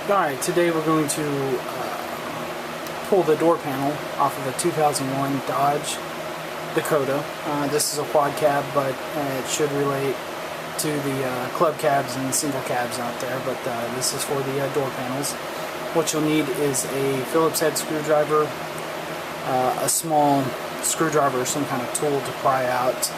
Alright, today we're going to pull the door panel off of a 2001 Dodge Dakota. This is a quad cab, but it should relate to the club cabs and single cabs out there, but this is for the door panels. What you'll need is a Phillips head screwdriver, a small screwdriver or some kind of tool to pry out.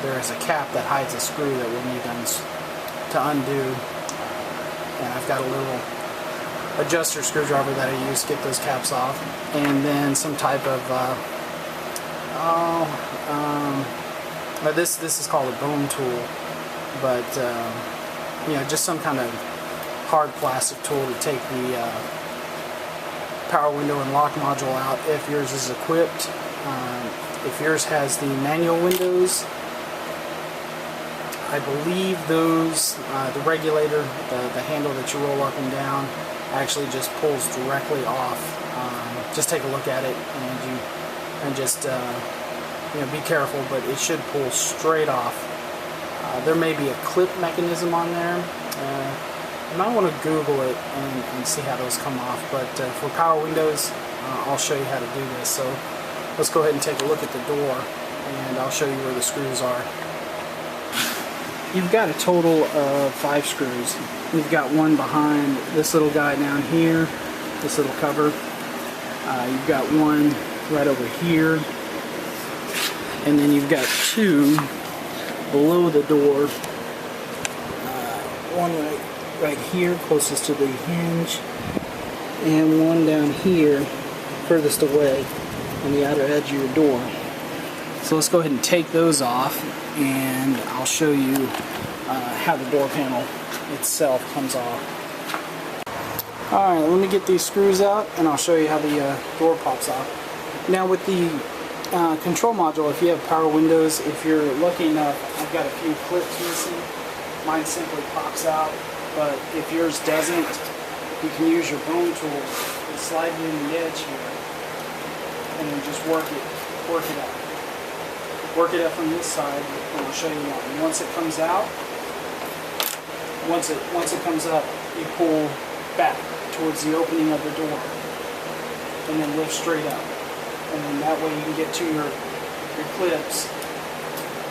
There is a cap that hides a screw that we'll need to undo, and I've got a little adjuster screwdriver that I use to get those caps off, and then some type of this is called a bone tool, but you know, just some kind of hard plastic tool to take the power window and lock module out if yours is equipped. If yours has the manual windows, I believe those, the regulator, the handle that you roll up and down, actually just pulls directly off. Just take a look at it and just you know, be careful, but it should pull straight off. There may be a clip mechanism on there. You might want to Google it and see how those come off, but for power windows, I'll show you how to do this. So let's go ahead and take a look at the door, and I'll show you where the screws are. You've got a total of 5 screws. You've got one behind this little guy down here, this little cover. You've got one right over here, and then you've got 2 below the door. One right here, closest to the hinge, and one down here, furthest away on the outer edge of your door. So let's go ahead and take those off, and I'll show you how the door panel itself comes off. Alright, let me get these screws out, and I'll show you how the door pops off. Now with the control module, if you have power windows, if you're lucky enough, I've got a few clips missing. Mine simply pops out, but if yours doesn't, you can use your bone tool and slide it in the edge here, and then just work it out. Work it up from this side, and I'll show you one. And once it comes out, once it comes up, you pull back towards the opening of the door, and then lift straight up. And then that way you can get to your clips,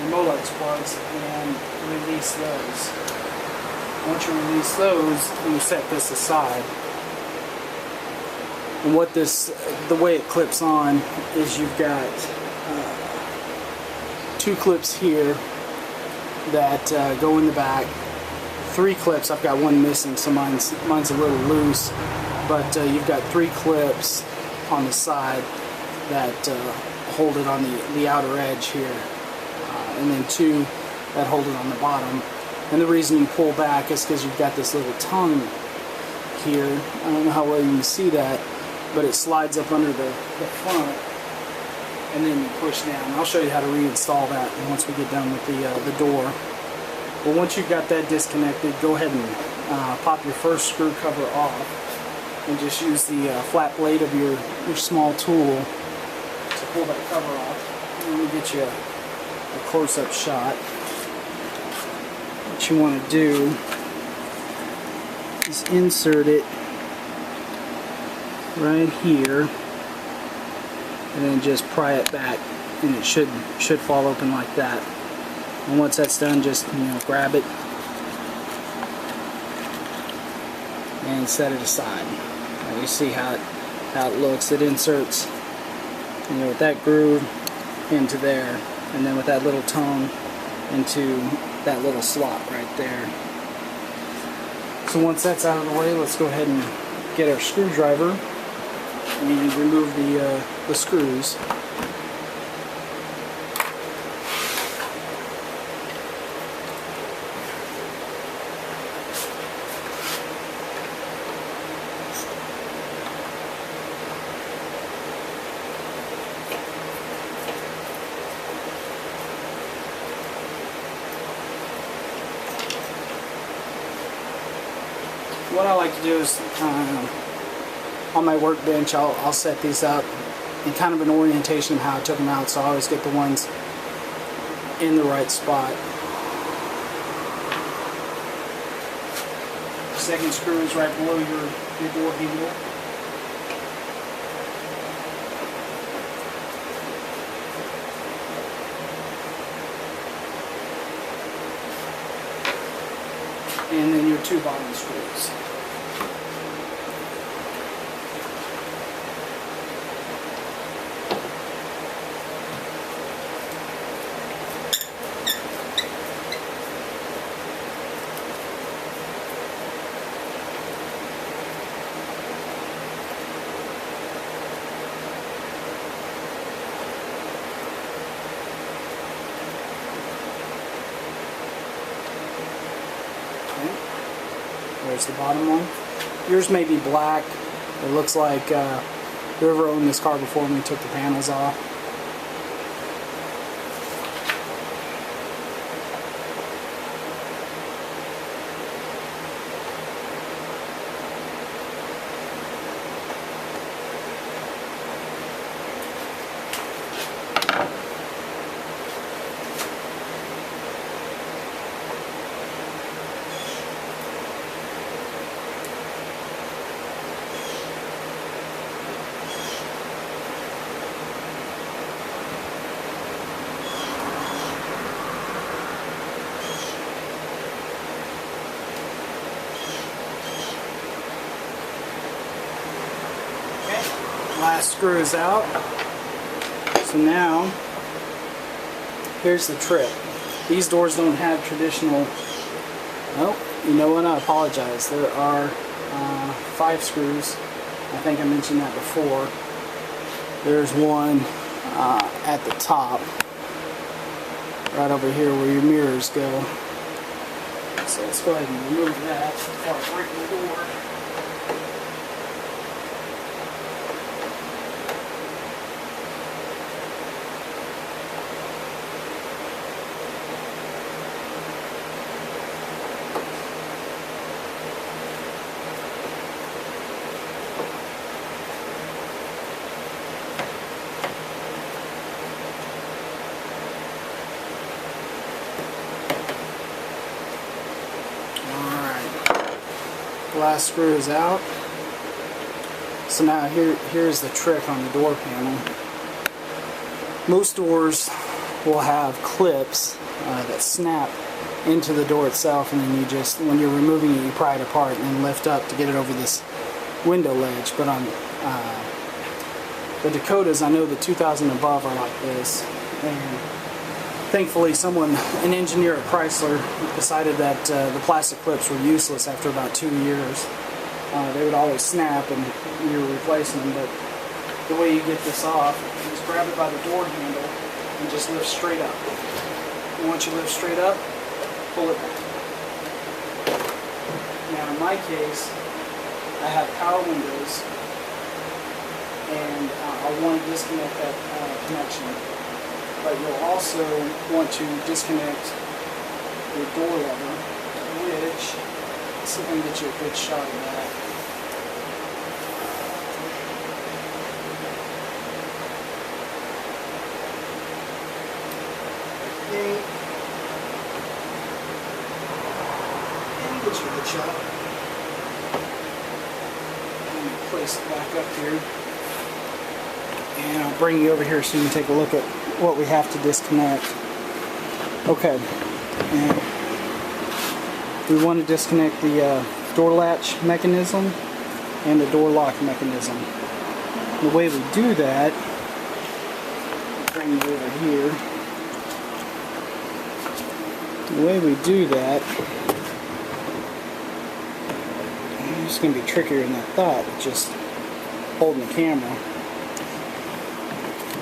your Molex plugs, and release those. Once you release those, you set this aside. And what the way it clips on is you've got 2 clips here that go in the back. 3 clips. I've got one missing, so mine's a little loose. But you've got 3 clips on the side that hold it on the outer edge here, and then 2 that hold it on the bottom. And the reason you pull back is because you've got this little tongue here. I don't know how well you can see that, but it slides up under the front, and then you push down. I'll show you how to reinstall that once we get done with the door. Well, once you've got that disconnected, go ahead and pop your first screw cover off, and just use the flat blade of your small tool to pull that cover off. And let me get you a close-up shot. What you want to do is insert it right here, and then just pry it back, and it should fall open like that. And once that's done, just, you know, grab it and set it aside. And you see how it looks. It inserts, you know, with that groove into there, and then with that little tongue into that little slot right there. So once that's out of the way, let's go ahead and get our screwdriver and remove the screws. What I like to do is, on my workbench, I'll set these up in kind of an orientation of how I took them out, so I always get the ones in the right spot. Second screw is right below your door handle. And then your 2 bottom screws. There's the bottom one. Yours may be black. It looks like whoever owned this car before me took the panels off. Last screw is out. So now, here's the trick. These doors don't have traditional, oh, you know what, I apologize. There are 5 screws. I think I mentioned that before. There's one at the top, right over here where your mirrors go. So let's go ahead and remove that before I break the door. Last screw is out. So now here's the trick on the door panel. Most doors will have clips that snap into the door itself, and then you just, when you're removing it, you pry it apart and then lift up to get it over this window ledge. But on the Dakotas, I know the 2000 above are like this, and thankfully an engineer at Chrysler decided that the plastic clips were useless after about 2 years. They would always snap and you were replacing them, but the way you get this off is grab it by the door handle and just lift straight up. And once you lift straight up, pull it back. Now in my case, I have power windows, and I want to disconnect that connection. But you'll also want to disconnect your door lever, which, let's see if I can get you a good shot of that. Okay. And get you a good shot. Let me place it back up here. And I'll bring you over here so you can take a look at what we have to disconnect. Okay, and we want to disconnect the door latch mechanism and the door lock mechanism. The way we do that, I'll bring you over here. The way we do that, it's going to be trickier than I thought, just holding the camera.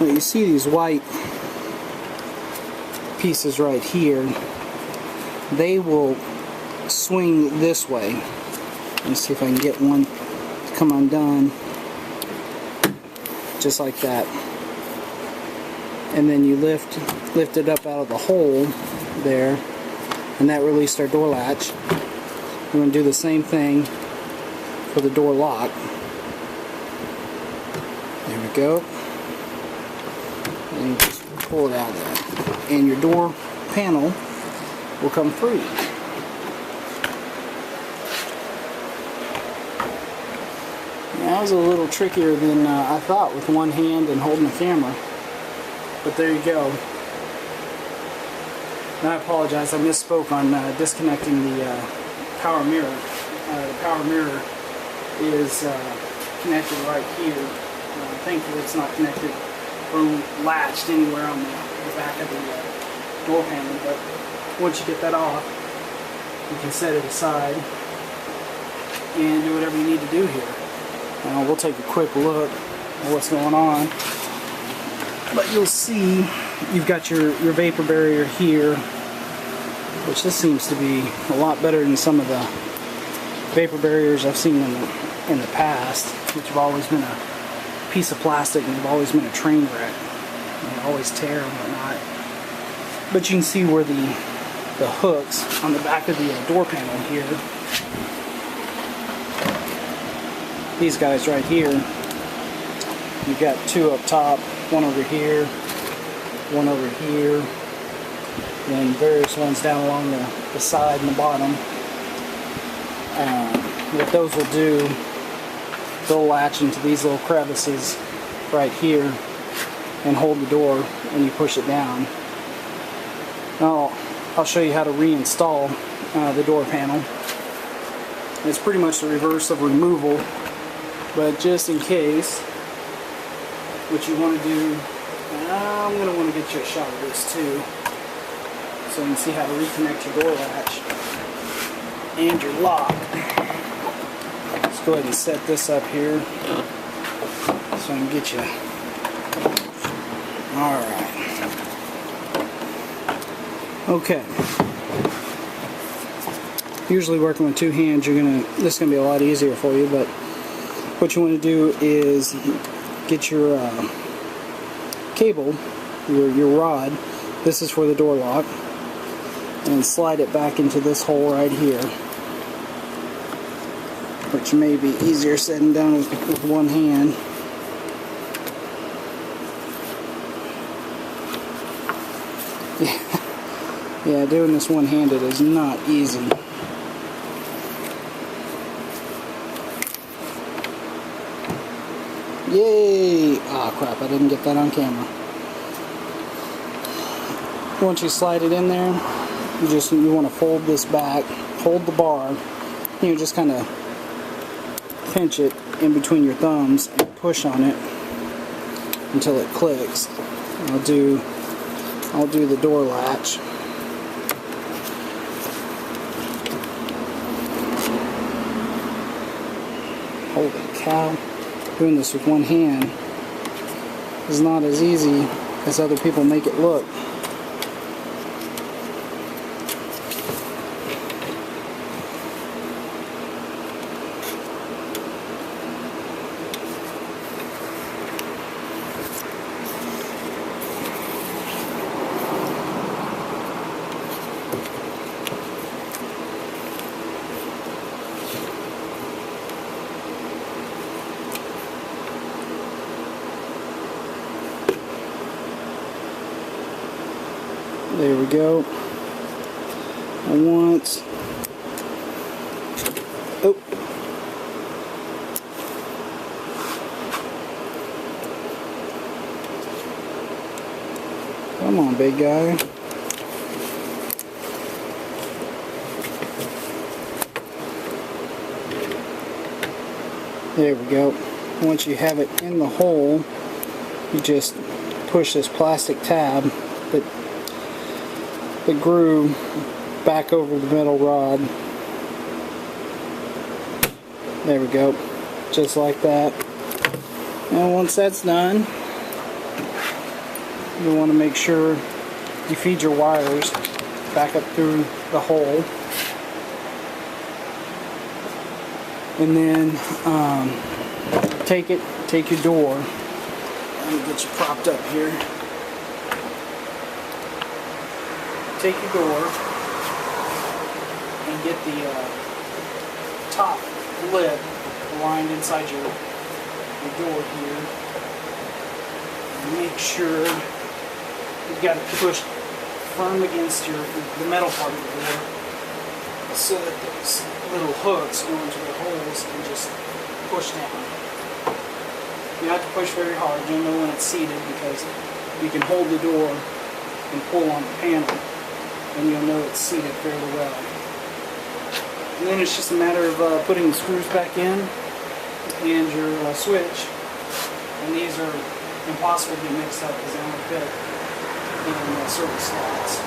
Well, you see these white pieces right here, they will swing this way. Let me see if I can get one to come undone, just like that. And then you lift it up out of the hole there, and that released our door latch. We're going to do the same thing for the door lock. There we go. And you just pull it out of there, and your door panel will come free. That was a little trickier than I thought with one hand and holding the camera. But there you go. And I apologize, I misspoke on disconnecting the power mirror. The power mirror is connected right here. Thankfully it's not connected or latched anywhere on the back of the door panel, but once you get that off, you can set it aside and do whatever you need to do here. Now we'll take a quick look at what's going on. But you'll see you've got your vapor barrier here, which this seems to be a lot better than some of the vapor barriers I've seen in the past, which have always been a piece of plastic and they've always been a train wreck. They always tear and whatnot. But you can see where the hooks on the back of the door panel here, these guys right here, you've got two up top, one over here, one over here, and various ones down along the side and the bottom. What those will do, they'll latch into these little crevices right here and hold the door when you push it down. Now I'll show you how to reinstall the door panel. It's pretty much the reverse of removal, but just in case, what you want to do, I'm going to want to get you a shot of this too, so you can see how to reconnect your door latch and your lock. Let's go ahead and set this up here so I can get you. Alright. Okay. Usually working with two hands, this is gonna be a lot easier for you, but what you want to do is get your cable, your rod, this is for the door lock, and slide it back into this hole right here, which may be easier said than done with one hand. Yeah, doing this one-handed is not easy. Yay! Ah, crap, I didn't get that on camera. Once you slide it in there, you want to fold this back, hold the bar, just kind of pinch it in between your thumbs and push on it until it clicks. I'll do the door latch. Holy cow. Doing this with one hand is not as easy as other people make it look. There we go. And once. Oh. Come on, big guy. There we go. Once you have it in the hole, you just push this plastic tab that the groove back over the metal rod. There we go, just like that. And once that's done, you want to make sure you feed your wires back up through the hole, and then take your door. Let me get you propped up here. Take your door and get the top lid aligned inside your door here. And make sure you've got it pushed firm against the metal part of the door, so that those little hooks go into the holes and just push down. You have to push very hard. You'll know when it's seated because you can hold the door and pull on the panel, and you'll know it's seated fairly well. And then it's just a matter of putting the screws back in and your switch. And these are impossible to get mixed up because they only fit in certain slots.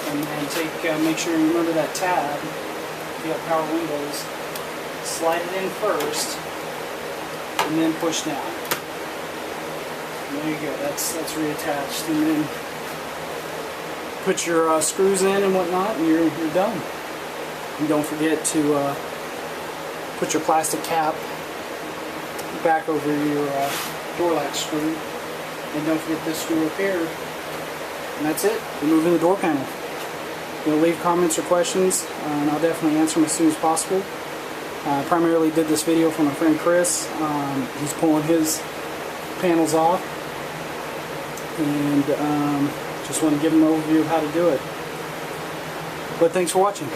And then make sure you remember that tab. If you have power windows, slide it in first, and then push down. And there you go. That's reattached, and then put your screws in and whatnot, and you're done. And don't forget to put your plastic cap back over your door latch screw, and don't forget this screw up here. And that's it. Removing the door panel. You'll leave comments or questions, and I'll definitely answer them as soon as possible. I primarily did this video for my friend Chris. He's pulling his panels off, and just want to give him an overview of how to do it. But thanks for watching.